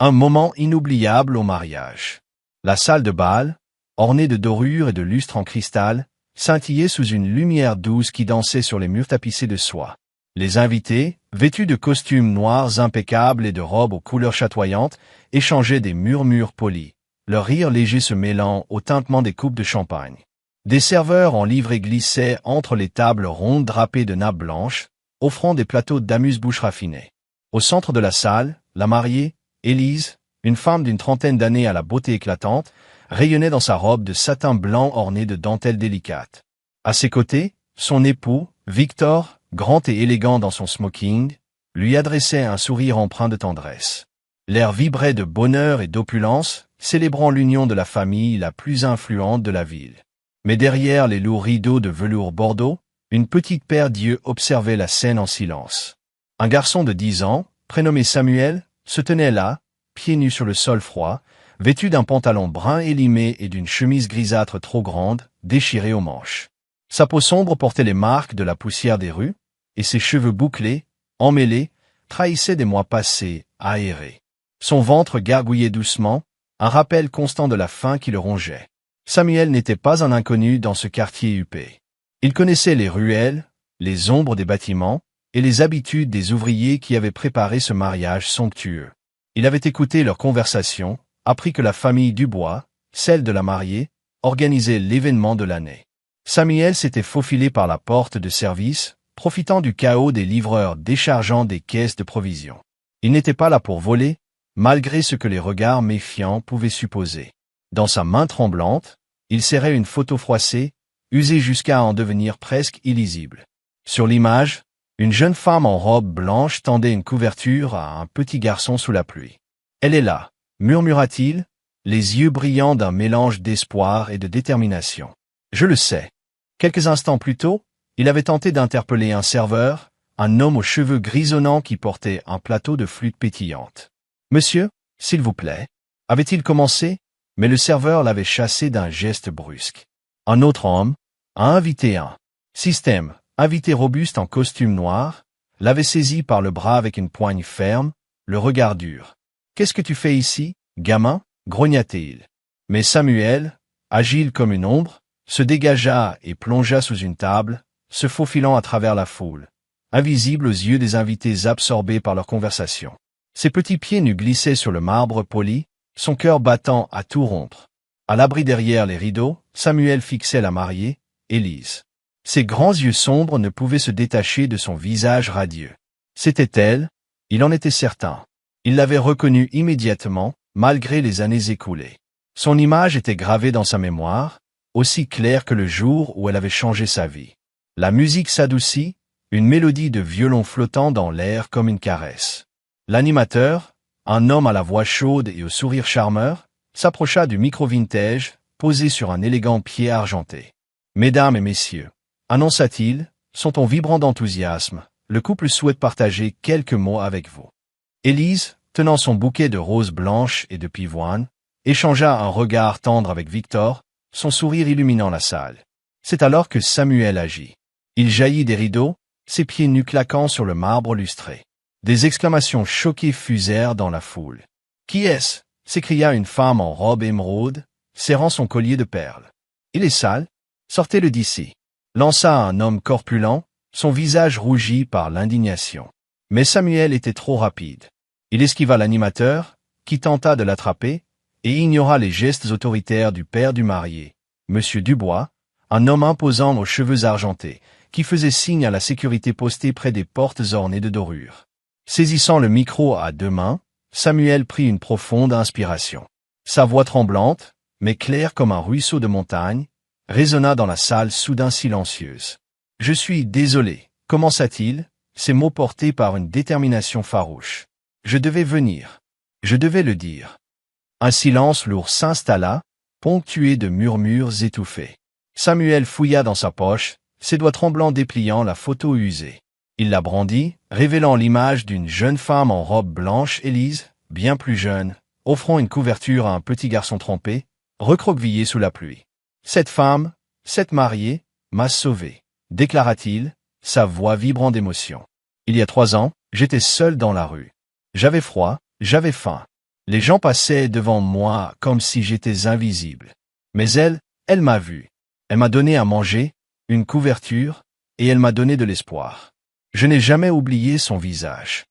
Un moment inoubliable au mariage. La salle de bal, ornée de dorures et de lustres en cristal, scintillait sous une lumière douce qui dansait sur les murs tapissés de soie. Les invités, vêtus de costumes noirs impeccables et de robes aux couleurs chatoyantes, échangeaient des murmures polis, leur rire léger se mêlant au tintement des coupes de champagne. Des serveurs en livrée glissaient entre les tables rondes drapées de nappes blanches, offrant des plateaux d'amuse-bouche raffinés. Au centre de la salle, la mariée, Élise, une femme d'une trentaine d'années à la beauté éclatante, rayonnait dans sa robe de satin blanc ornée de dentelles délicates. À ses côtés, son époux, Victor, grand et élégant dans son smoking, lui adressait un sourire empreint de tendresse. L'air vibrait de bonheur et d'opulence, célébrant l'union de la famille la plus influente de la ville. Mais derrière les lourds rideaux de velours bordeaux, une petite paire d'yeux observait la scène en silence. Un garçon de 10 ans, prénommé Samuel, se tenait là, pieds nus sur le sol froid, vêtu d'un pantalon brun élimé et d'une chemise grisâtre trop grande, déchirée aux manches. Sa peau sombre portait les marques de la poussière des rues, et ses cheveux bouclés, emmêlés, trahissaient des mois passés, aérés. Son ventre gargouillait doucement, un rappel constant de la faim qui le rongeait. Samuel n'était pas un inconnu dans ce quartier huppé. Il connaissait les ruelles, les ombres des bâtiments, et les habitudes des ouvriers qui avaient préparé ce mariage somptueux. Il avait écouté leurs conversations, appris que la famille Dubois, celle de la mariée, organisait l'événement de l'année. Samuel s'était faufilé par la porte de service, profitant du chaos des livreurs déchargeant des caisses de provisions. Il n'était pas là pour voler, malgré ce que les regards méfiants pouvaient supposer. Dans sa main tremblante, il serrait une photo froissée, usée jusqu'à en devenir presque illisible. Sur l'image, une jeune femme en robe blanche tendait une couverture à un petit garçon sous la pluie. « Elle est là », murmura-t-il, les yeux brillants d'un mélange d'espoir et de détermination. « Je le sais. » Quelques instants plus tôt, il avait tenté d'interpeller un serveur, un homme aux cheveux grisonnants qui portait un plateau de flûte pétillante. « Monsieur, s'il vous plaît » avait-il commencé, mais le serveur l'avait chassé d'un geste brusque. Un autre homme, a invité un système, invité robuste en costume noir, l'avait saisi par le bras avec une poigne ferme, le regard dur. « Qu'est-ce que tu fais ici, gamin ?» grogna-t-il. Mais Samuel, agile comme une ombre, se dégagea et plongea sous une table, se faufilant à travers la foule, invisible aux yeux des invités absorbés par leur conversation. Ses petits pieds nus glissaient sur le marbre poli, son cœur battant à tout rompre. À l'abri derrière les rideaux, Samuel fixait la mariée, Élise. Ses grands yeux sombres ne pouvaient se détacher de son visage radieux. C'était elle, il en était certain. Il l'avait reconnue immédiatement, malgré les années écoulées. Son image était gravée dans sa mémoire, aussi claire que le jour où elle avait changé sa vie. La musique s'adoucit, une mélodie de violon flottant dans l'air comme une caresse. L'animateur, un homme à la voix chaude et au sourire charmeur, s'approcha du micro vintage, posé sur un élégant pied argenté. « Mesdames et messieurs, » annonça-t-il, son ton vibrant d'enthousiasme, le couple souhaite partager quelques mots avec vous. Élise, tenant son bouquet de roses blanches et de pivoine, échangea un regard tendre avec Victor, son sourire illuminant la salle. C'est alors que Samuel agit. Il jaillit des rideaux, ses pieds nus claquant sur le marbre lustré. Des exclamations choquées fusèrent dans la foule. « Qui est-ce » s'écria une femme en robe émeraude, serrant son collier de perles. « Il est sale, sortez-le d'ici » lança un homme corpulent, son visage rougi par l'indignation. Mais Samuel était trop rapide. Il esquiva l'animateur, qui tenta de l'attraper, et ignora les gestes autoritaires du père du marié, Monsieur Dubois, un homme imposant aux cheveux argentés, qui faisait signe à la sécurité postée près des portes ornées de dorures. Saisissant le micro à deux mains, Samuel prit une profonde inspiration. Sa voix tremblante, mais claire comme un ruisseau de montagne, résonna dans la salle soudain silencieuse. « Je suis désolé » commença-t-il, ses mots portés par une détermination farouche. « Je devais venir. Je devais le dire. » Un silence lourd s'installa, ponctué de murmures étouffés. Samuel fouilla dans sa poche, ses doigts tremblants dépliant la photo usée. Il la brandit, révélant l'image d'une jeune femme en robe blanche Élise, bien plus jeune, offrant une couverture à un petit garçon trempé, recroquevillé sous la pluie. « Cette femme, cette mariée, m'a sauvé » déclara-t-il, sa voix vibrant d'émotion. « Il y a 3 ans, j'étais seul dans la rue. J'avais froid, j'avais faim. Les gens passaient devant moi comme si j'étais invisible. Mais elle m'a vu. Elle m'a donné à manger, une couverture, et elle m'a donné de l'espoir. Je n'ai jamais oublié son visage.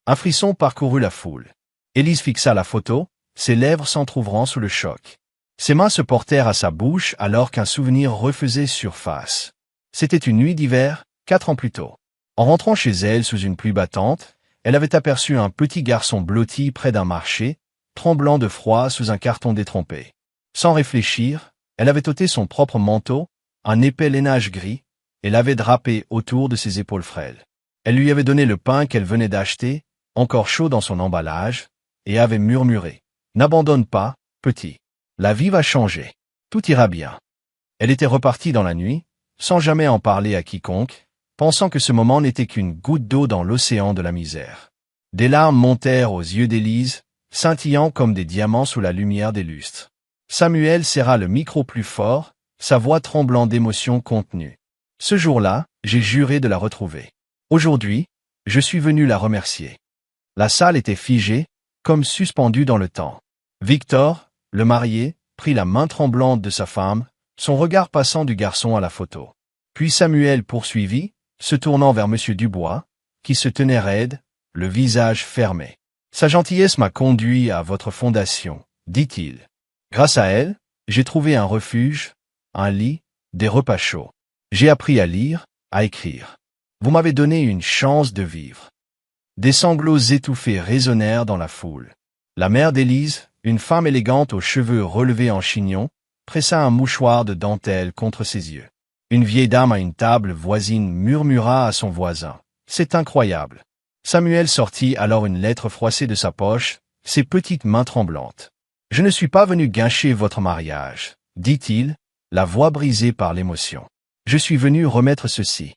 Un frisson parcourut la foule. Élise fixa la photo, ses lèvres s'entr'ouvrant sous le choc. Ses mains se portèrent à sa bouche alors qu'un souvenir refaisait surface. C'était une nuit d'hiver, 4 ans plus tôt. En rentrant chez elle sous une pluie battante, elle avait aperçu un petit garçon blotti près d'un marché, tremblant de froid sous un carton détrempé. Sans réfléchir, elle avait ôté son propre manteau, un épais lainage gris, et l'avait drapé autour de ses épaules frêles. Elle lui avait donné le pain qu'elle venait d'acheter, encore chaud dans son emballage, et avait murmuré « N'abandonne pas, petit. La vie va changer. Tout ira bien. » Elle était repartie dans la nuit, sans jamais en parler à quiconque, pensant que ce moment n'était qu'une goutte d'eau dans l'océan de la misère. Des larmes montèrent aux yeux d'Élise, scintillant comme des diamants sous la lumière des lustres. Samuel serra le micro plus fort, sa voix tremblant d'émotion contenue. Ce jour-là, j'ai juré de la retrouver. Aujourd'hui, je suis venu la remercier. La salle était figée, comme suspendue dans le temps. Victor, le marié, prit la main tremblante de sa femme, son regard passant du garçon à la photo. Puis Samuel poursuivit, se tournant vers M. Dubois, qui se tenait raide, le visage fermé. « Sa gentillesse m'a conduit à votre fondation, dit-il. Grâce à elle, j'ai trouvé un refuge, un lit, des repas chauds. J'ai appris à lire, à écrire. Vous m'avez donné une chance de vivre. » Des sanglots étouffés résonnèrent dans la foule. La mère d'Élise, une femme élégante aux cheveux relevés en chignon, pressa un mouchoir de dentelle contre ses yeux. Une vieille dame à une table voisine murmura à son voisin. « C'est incroyable. » Samuel sortit alors une lettre froissée de sa poche, ses petites mains tremblantes. « Je ne suis pas venu gâcher votre mariage, dit-il, la voix brisée par l'émotion. Je suis venu remettre ceci. »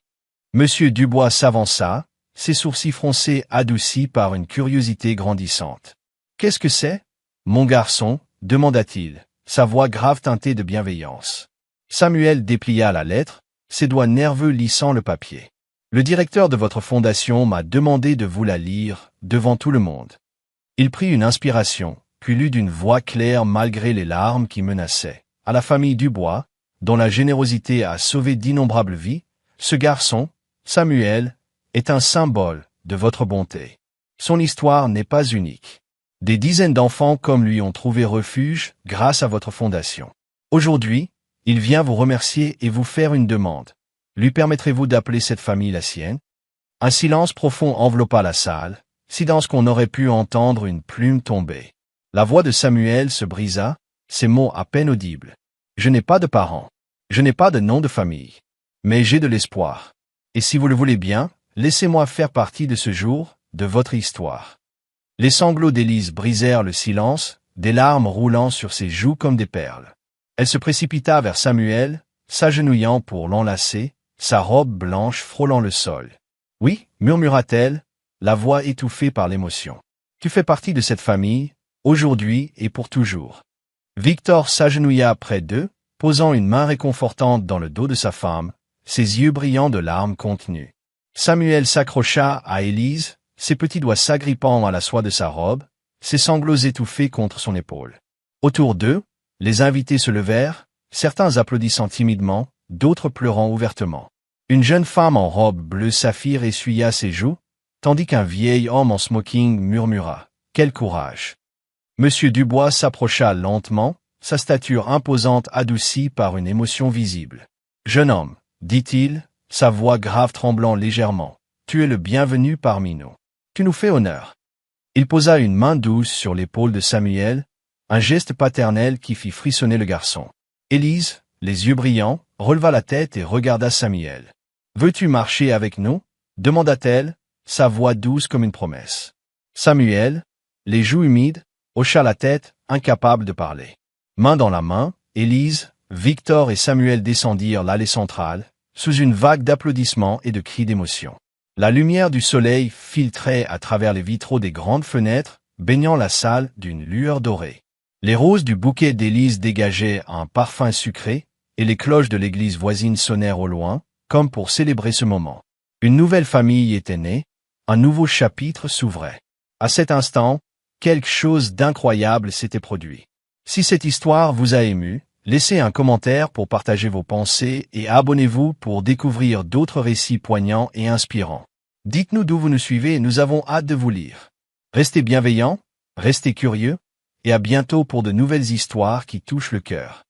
Monsieur Dubois s'avança, ses sourcils froncés adoucis par une curiosité grandissante. « Qu'est-ce que c'est, mon garçon ?» demanda-t-il, sa voix grave teintée de bienveillance. Samuel déplia la lettre, ses doigts nerveux lissant le papier. « Le directeur de votre fondation m'a demandé de vous la lire, devant tout le monde. » Il prit une inspiration, puis lut d'une voix claire malgré les larmes qui menaçaient. « À la famille Dubois, dont la générosité a sauvé d'innombrables vies, ce garçon, Samuel, est un symbole de votre bonté. Son histoire n'est pas unique. Des dizaines d'enfants comme lui ont trouvé refuge grâce à votre fondation. Aujourd'hui, il vient vous remercier et vous faire une demande. Lui permettrez-vous d'appeler cette famille la sienne ?» Un silence profond enveloppa la salle, silence qu'on aurait pu entendre une plume tomber. La voix de Samuel se brisa, ces mots à peine audibles. « Je n'ai pas de parents. Je n'ai pas de nom de famille. Mais j'ai de l'espoir. Et si vous le voulez bien, laissez-moi faire partie de ce jour, de votre histoire. » Les sanglots d'Élise brisèrent le silence, des larmes roulant sur ses joues comme des perles. Elle se précipita vers Samuel, s'agenouillant pour l'enlacer, sa robe blanche frôlant le sol. « Oui, » murmura-t-elle, la voix étouffée par l'émotion. « Tu fais partie de cette famille, aujourd'hui et pour toujours. » Victor s'agenouilla près d'eux, posant une main réconfortante dans le dos de sa femme, ses yeux brillants de larmes contenues. Samuel s'accrocha à Élise, ses petits doigts s'agrippant à la soie de sa robe, ses sanglots étouffés contre son épaule. Autour d'eux, les invités se levèrent, certains applaudissant timidement, d'autres pleurant ouvertement. Une jeune femme en robe bleu saphir essuya ses joues, tandis qu'un vieil homme en smoking murmura « Quel courage !» Monsieur Dubois s'approcha lentement, sa stature imposante adoucie par une émotion visible. « Jeune homme, dit-il, sa voix grave tremblant légèrement, tu es le bienvenu parmi nous. Tu nous fais honneur. » Il posa une main douce sur l'épaule de Samuel, un geste paternel qui fit frissonner le garçon. Élise, les yeux brillants, releva la tête et regarda Samuel. « Veux-tu marcher avec nous ?» demanda-t-elle, sa voix douce comme une promesse. Samuel, les joues humides, hocha la tête, incapable de parler. Main dans la main, Élise, Victor et Samuel descendirent l'allée centrale, sous une vague d'applaudissements et de cris d'émotion. La lumière du soleil filtrait à travers les vitraux des grandes fenêtres, baignant la salle d'une lueur dorée. Les roses du bouquet d'Élise dégageaient un parfum sucré, et les cloches de l'église voisine sonnèrent au loin, comme pour célébrer ce moment. Une nouvelle famille était née, un nouveau chapitre s'ouvrait. À cet instant, quelque chose d'incroyable s'était produit. Si cette histoire vous a ému, laissez un commentaire pour partager vos pensées et abonnez-vous pour découvrir d'autres récits poignants et inspirants. Dites-nous d'où vous nous suivez et nous avons hâte de vous lire. Restez bienveillants, restez curieux, et à bientôt pour de nouvelles histoires qui touchent le cœur.